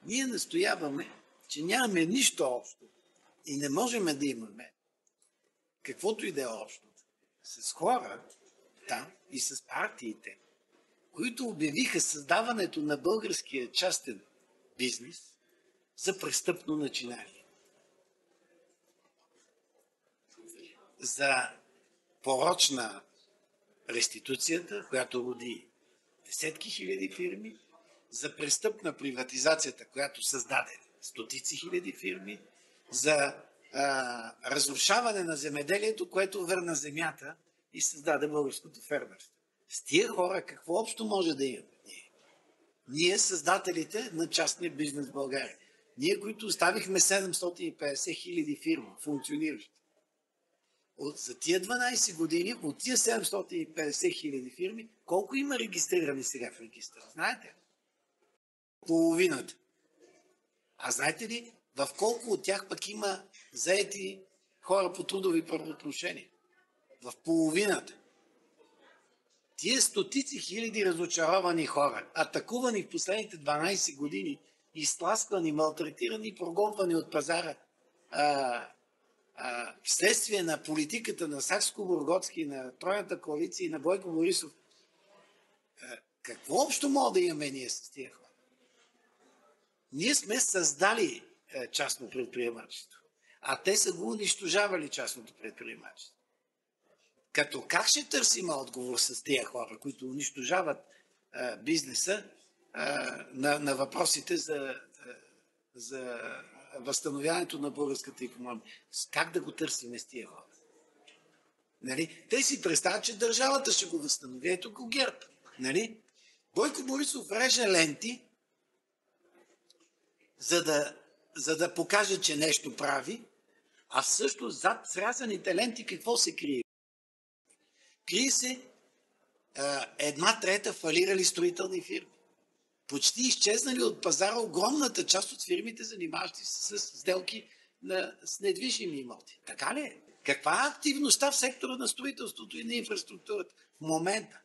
Ние настояваме, че нямаме нищо общо и не можем да имаме каквото и да е общо с хора там и с партиите, които обявиха създаването на българския частен бизнес за престъпно начинание. За порочна реституцията, която роди десетки хиляди фирми, за престъпна приватизацията, която създаде стотици хиляди фирми, за разрушаване на земеделието, което върна земята и създаде българското фермерство. С тия хора какво общо може да имаме? Ние създателите на частния бизнес в България. Ние, които оставихме 750 хиляди фирми функциониращи. За тия 12 години, от тия 750 хиляди фирми, колко има регистрирани сега в регистъра? Знаете? Половината. А знаете ли, в колко от тях пък има заети хора по трудови правоотношения? В половината. Тия стотици хиляди разочаровани хора, атакувани в последните 12 години, изтласквани, малтретирани, прогонвани от пазара, вследствие на политиката на Сакскобургготски, на Тройната коалиция и на Бойко Борисов, какво общо мога да имаме ние с тия хора? Ние сме създали частно предприемачество, а те са го унищожавали частното предприемачество. Като как ще търсим отговор с тия хора, които унищожават бизнеса на въпросите за възстановяването на българската икономика? Как да го търсим с тия хора? Нали? Те си представят, че държавата ще го възстанови. Ето го ГЕРБ. Нали? Бойко Борисов реже ленти, за да покаже, че нещо прави, а също зад срязаните ленти какво се крие? Крие се една трета фалирали строителни фирми. Почти изчезнали от пазара огромната част от фирмите, занимаващи се с сделки с недвижими имоти. Така ли е? Каква е активността в сектора на строителството и на инфраструктурата в момента?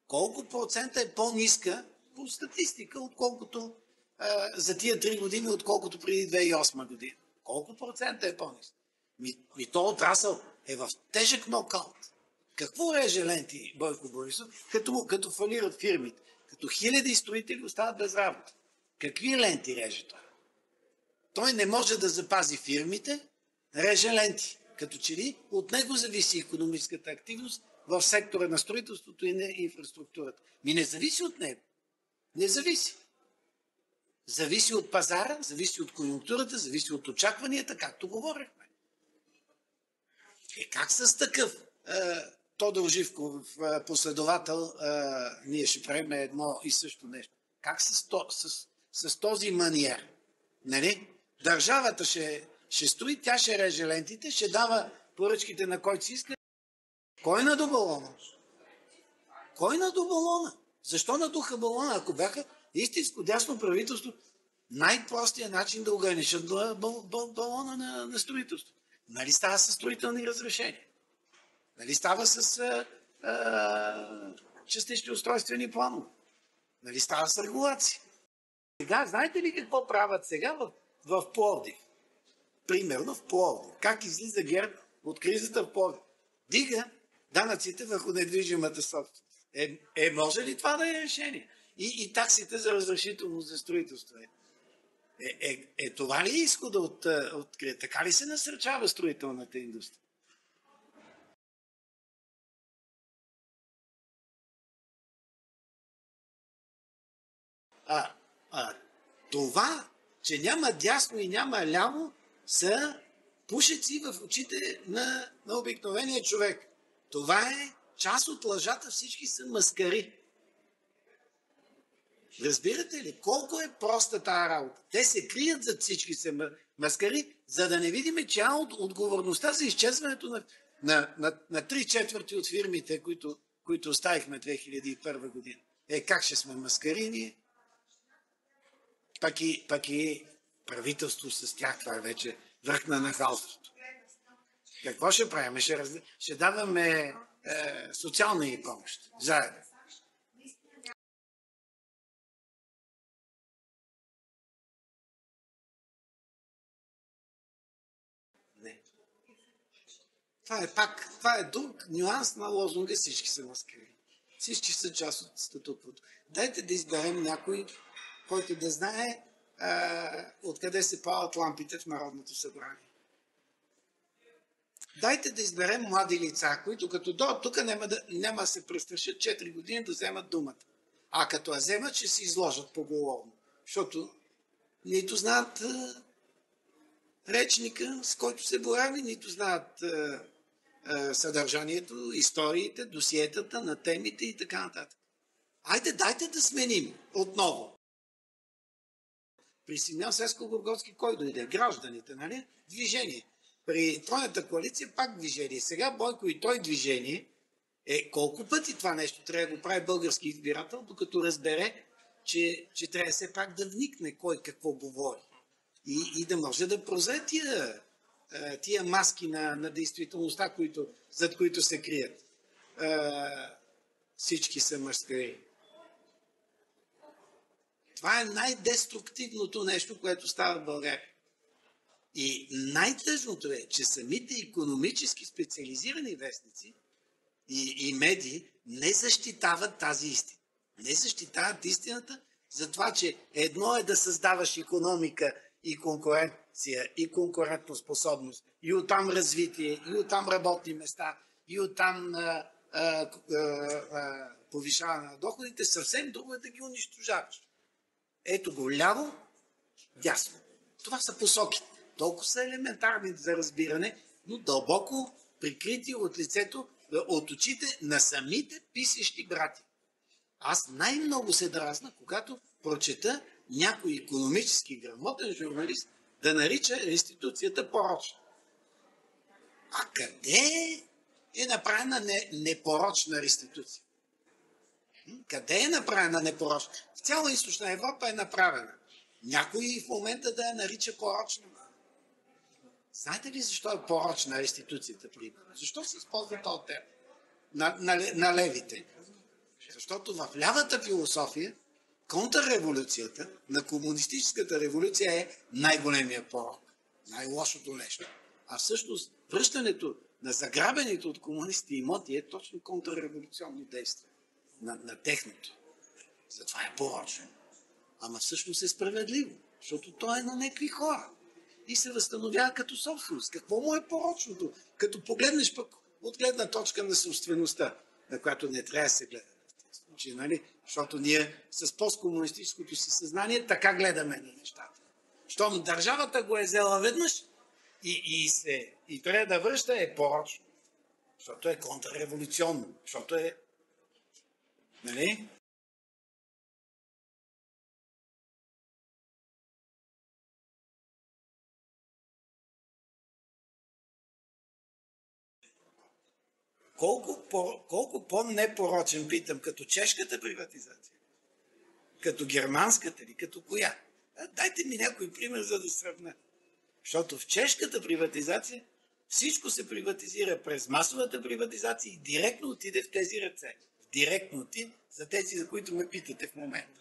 Колко процента е по-ниска по статистика, отколкото за тия 3 години, отколкото преди 2008 година? Колко процента е по-ниска? То отрасъл е в тежък нокаут. Какво реже ленти Бойко Борисов, като фалират фирмите? Като хиляди строители остават без работа. Какви ленти реже той? Той не може да запази фирмите, реже ленти. Като че ли от него зависи икономическата активност в сектора на строителството и на инфраструктурата. Не зависи от него. Не зависи. Зависи от пазара, зависи от конюнктурата, зависи от очакванията, както говорихме. Как с такъв Тодор Живков, последовател, ние ще правим едно и също нещо? Как с този маниер? Нали? Държавата ще строи, тя ще реже лентите, ще дава поръчките на който си иска. Кой наду балона? Кой наду балона? Защо надуха балона? Ако бяха истинско дясно правителство, най-простият начин да ограничат балона на строителство. Нали става с строителни разрешения? Нали става с частични устройствени планове? Нали става с регулация? Сега, знаете ли какво правят сега в Пловдив? Примерно в Пловдив. Как излиза ГЕРБ от кризата в Пловдив? Дига данъците върху недвижимата собственост. Може ли това да е решение? И таксите за разрешителност за строителство. Това ли е изхода от кризата? Така ли се насърчава строителната индустрия? Това, че няма дясно и няма ляво, са пушеци в очите на обикновения човек. Това е част от лъжата, всички са маскари. Разбирате ли? Колко е проста тая работа? Те се крият зад всички се маскари, за да не видим, че отговорността за изчезването на 3/4 от фирмите, които оставихме 2001 година. Как ще сме маскари ние? Пак и правителство с тях, това е вече връх на нахалството. Какво ще правим? Ще даваме социална помощ. Заедно. това е друг нюанс на лозунга всички са маскари. Всички са част от статуквото. Дайте да изберем някой, който да знае откъде се палят лампите в Народното събрание. Дайте да изберем млади лица, които като дойдат тук няма да се престрашат 4 години да вземат думата. А като я вземат, ще се изложат поголовно. Защото нито знаят речника, с който се борави, нито знаят съдържанието, историите, досиетата на темите и така нататък. Дайте да сменим отново. При Симеон Селскогорготски кой дойде? Гражданите, нали? Движение. При Тройната коалиция пак движение. Сега Бойко и той движение. Колко пъти това нещо трябва да го прави български избирател, докато разбере, че трябва все пак да вникне кой какво говори. И да може да прозре тия маски на действителността, зад които се крият. Всички са мъжкари. Това е най-деструктивното нещо, което става в България. И най-тъжното е, че самите икономически специализирани вестници и медии не защитават тази истина. Не защитават истината за това, че едно е да създаваш икономика и конкуренция, и конкурентоспособност, и оттам развитие, и оттам работни места, и оттам повишаване на доходите, съвсем друго е да ги унищожаваш. Ето го ляво, дясно. Това са посоките. Толкова са елементарни за разбиране, но дълбоко прикрити от лицето, от очите на самите писещи брати. Аз най-много се дразна, когато прочета някой икономически грамотен журналист да нарича институцията порочна. А къде е направена непорочна реституция? Къде е направена непорочна? В цяла Източна Европа е направена. Някой в момента да я нарича порочна. Знаете ли защо е порочна реституцията? Защо се използва този термин? На левите. Защото в лявата философия контрреволюцията на комунистическата революция е най-големия порок. Най-лошото нещо. А всъщност връщането на заграбените от комунисти имоти е точно контрреволюционно действие на техното. Затова е порочно. Ама всъщност е справедливо, защото то е на някакви хора и се възстановява като собственост. Какво му е порочното? Като погледнеш пък от гледна точка на собствеността, на която не трябва да се гледа. Нали? Защото ние с посткомунистическото си съзнание така гледаме на нещата. Щом държавата го е взела веднъж и трябва да връща, е порочно. Защото е контрреволюционно. Защото е... Нали? Колко по-непорочен, питам, като чешката приватизация, като германската или като коя? Дайте ми някой пример, за да сравня. Защото в чешката приватизация всичко се приватизира през масовата приватизация и директно отиде в тези ръце. Директно отиде за тези, за които ме питате в момента.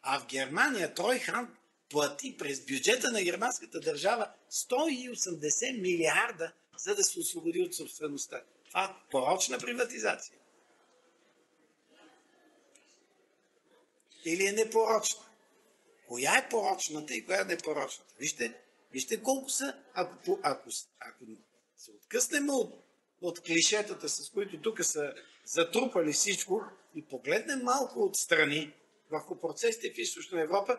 А в Германия Тройхан плати през бюджета на германската държава 180 милиарда, за да се освободи от собствеността. Това е порочна приватизация. Или е непорочна? Коя е порочната и коя е непорочната? Вижте колко са, ако се откъснем от клишетата, с които тук са затрупали всичко и погледнем малко отстрани върху процесите в Източна Европа,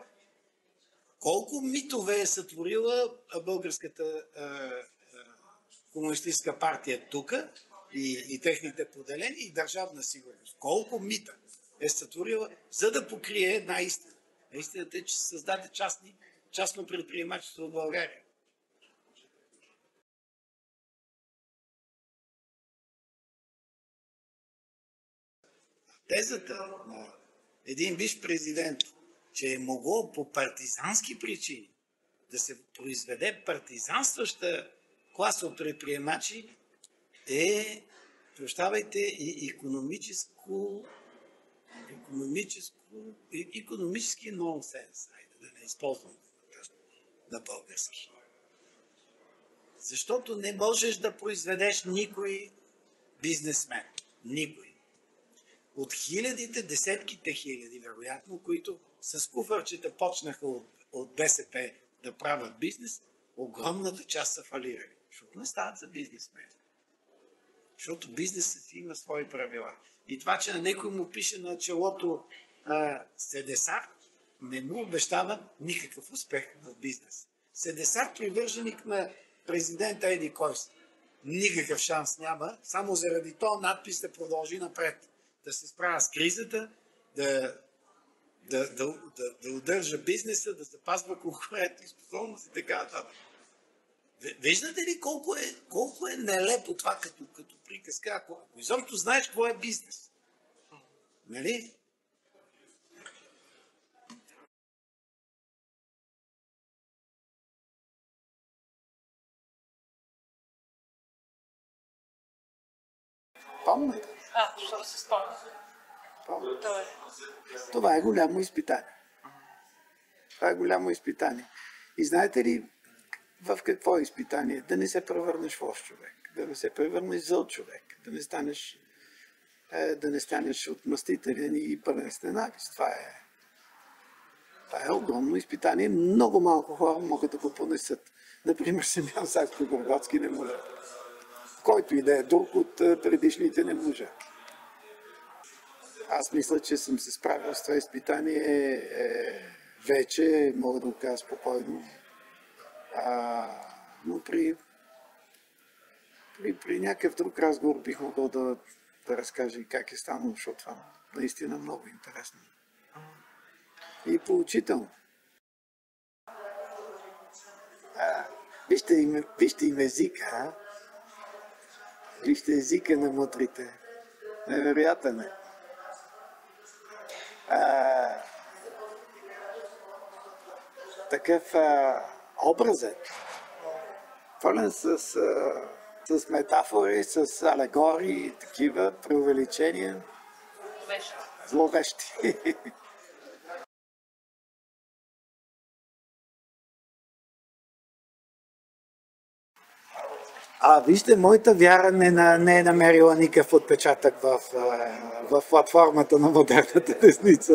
колко митове е сътворила българската комунистическа партия тук и техните поделения и държавна сигурност. Колко мита е сътворила, за да покрие една истина. Истината е, че се създаде частно предприемачество в България. Тезата на един бивш президент, че е могло по партизански причини да се произведе партизанстваща класа от предприемачи е, прощавайте, и икономически нонсенс. Хайде да не използвам на български. Защото не можеш да произведеш никой бизнесмен. Никой. От хилядите, десетките хиляди, вероятно, които с куфарчета почнаха от БСП да правят бизнес, огромната част са фалирали. Защото не стават за бизнесмен. Защото бизнесът си има свои правила. И това, че на някой му пише на челото Седесар, не му обещава никакъв успех в бизнес. Седесар привърженик на президента Еди Койс. Никакъв шанс няма, само заради този надпис да продължи напред. Да се справя с кризата, да удържа бизнеса, да запазва конкурентоспособност и така нататък. Виждате ли колко е нелепо това като приказка, ако изобщо знаеш какво е бизнес? Нали? Помните? Що се спомня? Това е голямо изпитание. Това е голямо изпитание. И знаете ли в какво е изпитание? Да не се превърнеш в лош човек, да не се превърнеш в зъл човек, да не станеш отмъстителен и пълен с ненавист. Това е огромно изпитание. Много малко хора могат да го понесат. Например, Симеон Сакскобургготски не може. Който и да е друг от предишните не може. Аз мисля, че съм се справил с това изпитание вече, мога да го кажа спокойно. Но при някакъв друг разговор бих могъл да разкажа и как е станало, защото това наистина много интересно. И поучително. Вижте им езика, Вижте езика на мутрите. Невероятен е. Такъв образен, пълен с метафори, с алегории, такива преувеличения. Зловещи. Вижте, моята вяра не е намерила никакъв отпечатък в платформата на модерната десница.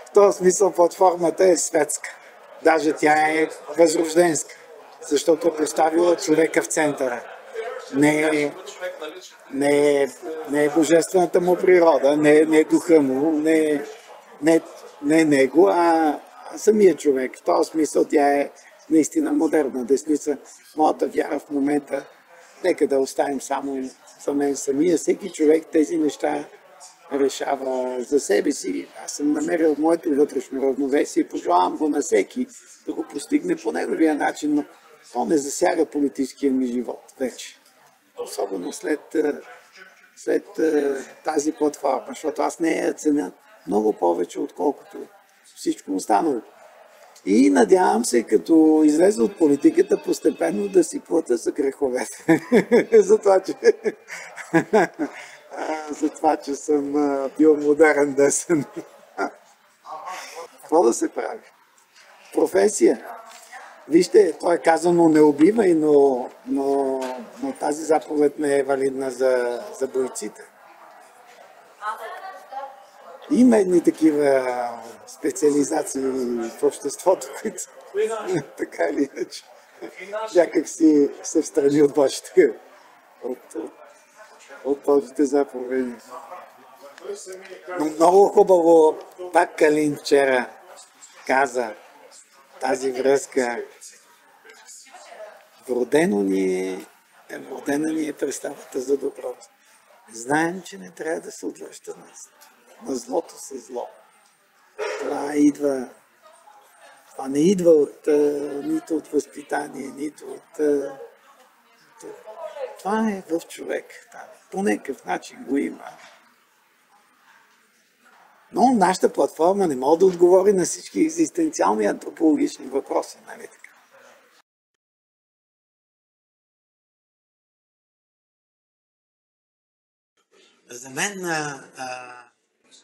В този смисъл платформата е светска. Даже тя е възрожденска, защото е поставила човека в центъра. Не е божествената му природа, не е духа му, не е него, а самия човек. В този смисъл тя е наистина модерна десница. Моята вяра в момента, нека да оставим само за мен самия. Всеки човек тези неща решава за себе си. Аз съм намерил моето вътрешно равновесие и пожелавам го на всеки да го постигне по неговия начин, но то не засяга политическия ми живот вече. Особено след тази платформа, защото аз не я ценя много повече, отколкото всичко останало. И надявам се, като излезе от политиката, постепенно да си плата за греховете. За това, че съм бил модерен десен. Какво да се прави? Професия. Вижте, то е казано не убивай, но тази заповед не е валидна за бойците. Има едни такива специализации в обществото, които така или иначе някак си се встрани от вашите, от вашите заповеди. Но много хубаво, пак Калин вчера каза тази връзка. Вродена ни е представата за доброто. Знаем, че не трябва да се отвръща на злото с зло. Това не идва нито от възпитание, нито от... Това е в човек. По някакъв начин го има. Но нашата платформа не може да отговори на всички екзистенциални антропологични въпроси, нали така? За мен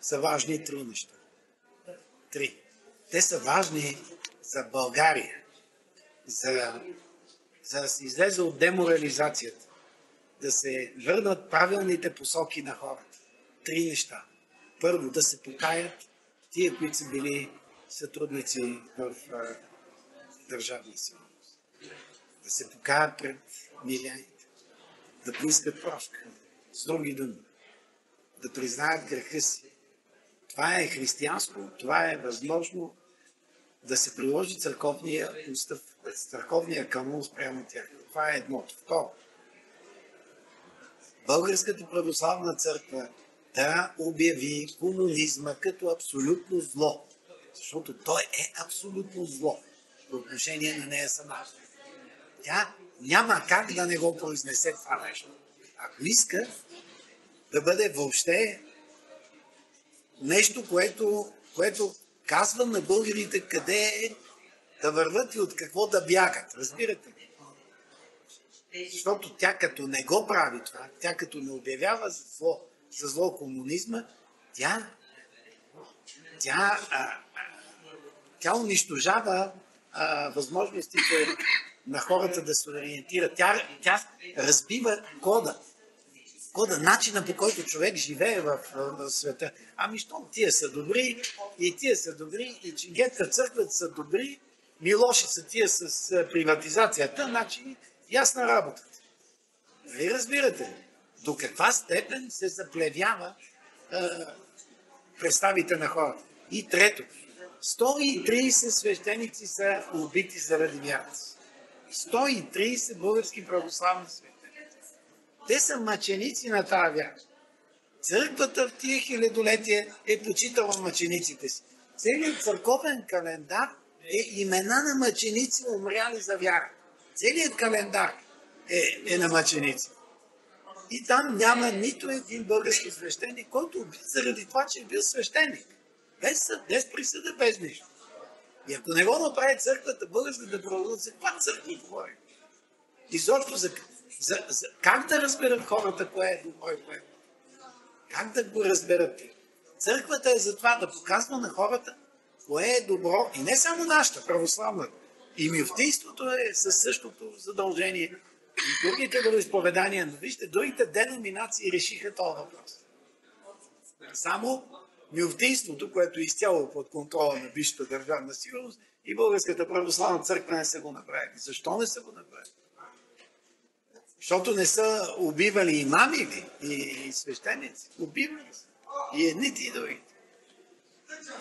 са важни три неща. Три. Те са важни за България, за за да се излезе от деморализацията, да се върнат правилните посоки на хората. 3 неща. Първо, да се покаят тия, които са били сътрудници в държавна сигурност. Да се покаят пред миряните. Да поискат прошка. С други думи. Да признаят греха си. Това е християнство, това е възможно да се приложи църковния устав, църковния канон спрямо тях. Това е едното. Второ. Българската православна църква да обяви комунизма като абсолютно зло. Защото той е абсолютно зло по отношение на нея сама. Тя няма как да не го произнесе това нещо. Ако иска да бъде въобще нещо, което казва на българите къде е да върват и от какво да бягат. Разбирате ли? Защото тя като не го прави това, тя като не обявява за зло комунизма, тя унищожава възможностите на хората да се ориентират. Тя разбива кода, начина по който човек живее в света. Ами щом тия са добри, и тия са добри, и ченгета църквата са добри, милоши са тия с приватизацията, значи ясна работа. Нали разбирате? До каква степен се заплевява представите на хората. И трето, 130 свещеници са убити заради вярата. 130 български православни свещеници. Те са мъченици на тази вяра. Църквата в тия хилядолетия е почитала мъчениците си. Целият църковен календар е имена на мъченици, умряли за вяра. Целият календар е на мъченици. И там няма нито един български свещеник, който убит заради това, че е бил свещеник. Без съд, без присъда, без нищо. И ако не го направи църквата, българската православна, за каква църква говори? Изобщо как да разберат хората кое е добро и кое е? Как да го разберат? Църквата е за това да показва на хората кое е добро и не само нашата православна. И мюфтийството е със същото задължение. И другите вероизповедания, но вижте, другите деноминации решиха този въпрос. Само мюфтийството, което е изцяло под контрола на Висшата държавна сигурност, и Българската православна църква не са го направили. Защо не са го направили? Защото не са убивали имами и свещеници. Убивали са. И едните и другите.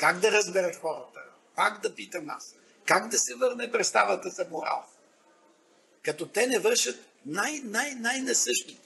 Как да разберат хората? Как да питам аз? Как да се върне представата за морал? Като те не вършат най-насъщното.